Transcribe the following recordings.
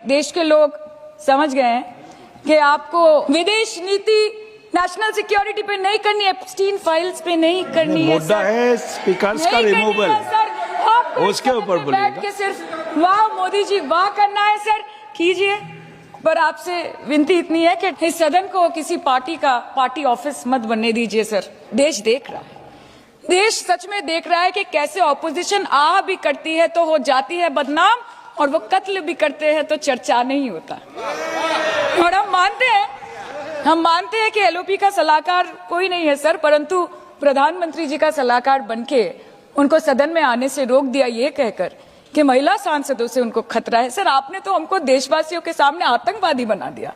देश के लोग समझ गए हैं कि आपको विदेश नीति नेशनल सिक्योरिटी पे नहीं करनी है, एप्स्टीन फाइल्स पे नहीं करनी है। मुद्दा है स्पीकर्स का रिमूवल, उसके ऊपर बैठ के सिर्फ वाह मोदी जी वाह करना है सर, कीजिए। पर आपसे विनती इतनी है कि इस सदन को किसी पार्टी ऑफिस मत बनने दीजिए सर। देश देख रहा है, देश सच में देख रहा है कि कैसे ऑपोजिशन आ भी करती है तो हो जाती है बदनाम, और वो कत्ल भी करते हैं तो चर्चा नहीं होता। और हम मानते हैं कि एलओपी का सलाहकार कोई नहीं है सर, परंतु प्रधानमंत्री जी का सलाहकार बनके उनको सदन में आने से रोक दिया ये कहकर कि महिला सांसदों से उनको खतरा है। सर आपने तो हमको देशवासियों के सामने आतंकवादी बना दिया,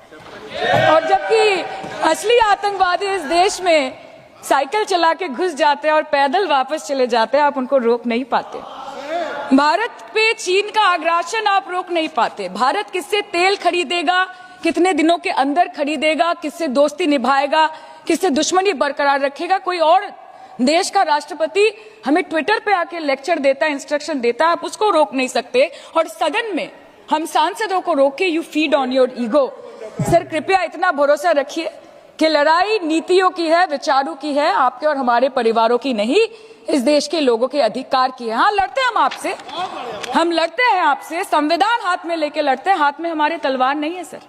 और जबकि असली आतंकवादी इस देश में साइकिल चला के घुस जाते हैं और पैदल वापस चले जाते हैं, आप उनको रोक नहीं पाते। भारत पे चीन का आग्रासन आप रोक नहीं पाते। भारत किससे तेल खरीदेगा, कितने दिनों के अंदर खरीदेगा, किससे दोस्ती निभाएगा, किससे दुश्मनी बरकरार रखेगा, कोई और देश का राष्ट्रपति हमें ट्विटर पे आके लेक्चर देता है, इंस्ट्रक्शन देता है, आप उसको रोक नहीं सकते। और सदन में हम सांसदों को रोके, you feed on your ego. Sir कृपया इतना भरोसा रखिए कि लड़ाई नीतियों की है, विचारों की है, आपके और हमारे परिवारों की नहीं, इस देश के लोगों के अधिकार की है। हाँ लड़ते हैं हम आपसे, हम लड़ते हैं आपसे, संविधान हाथ में लेके लड़ते हैं, हाथ में हमारे तलवार नहीं है सर।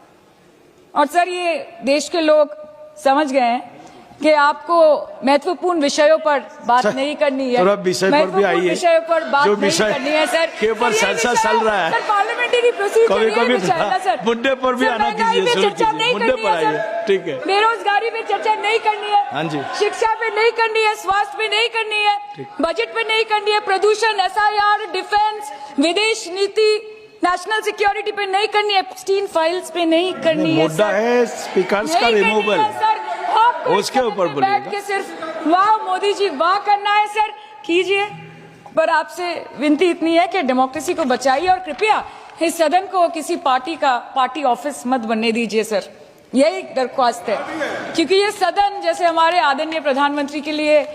और सर ये देश के लोग समझ गए हैं कि आपको महत्वपूर्ण विषयों पर बात नहीं करनी है, महत्वपूर्ण विषयों पर बात नहीं करनी है सर, के ऊपर संसद चल रहा है, सर पार्लियामेंट्री प्रोसीजर कभी मुद्दे पर भी आना कीजिए, चर्चा नहीं करनी है सर, ठीक है। बेरोजगारी पे चर्चा नहीं करनी है, हाँ जी, शिक्षा पे नहीं करनी है, स्वास्थ्य पे नहीं करनी है, बजट पे नहीं करनी है, प्रदूषण, एसआईआर, डिफेंस, विदेश नीति, नेशनल सिक्योरिटी पे नहीं करनी है, एप्स्टीन फाइल्स पे नहीं करनी है। मुद्दा है स्पीकर्स का रिमूवल, उसके ऊपर बैठ के सिर्फ वाह मोदी जी वाह करना है सर, कीजिए। पर आपसे विनती इतनी है कि डेमोक्रेसी को बचाइए और कृपया इस सदन को किसी पार्टी ऑफिस मत बनने दीजिए सर, यही दरख्वास्त है। क्योंकि ये सदन जैसे हमारे आदरणीय प्रधानमंत्री के लिए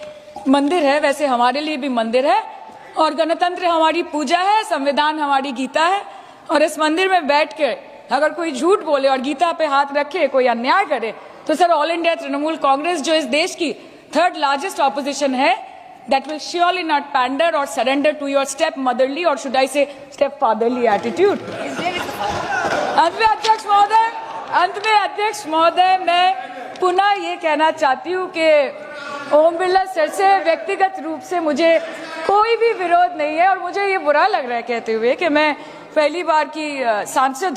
मंदिर है, वैसे हमारे लिए भी मंदिर है, और गणतंत्र हमारी पूजा है, संविधान हमारी गीता है। और इस मंदिर में बैठ के अगर कोई झूठ बोले और गीता पे हाथ रखे, कोई अन्याय करे, तो sir all India Trinamool Congress जो इस देश की थर्ड लार्जेस्ट ऑपोजिशन है, that will surely not pander or surrender to your step motherly or should I say step fatherly attitude। अंत में अध्यक्ष महोदय मैं पुनः ये कहना चाहती हूँ कि ओम बिरला सर से व्यक्तिगत रूप से मुझे कोई भी विरोध नहीं है, और मुझे ये बुरा लग रहा है कहते हुए कि मैं पहली बार की सांसद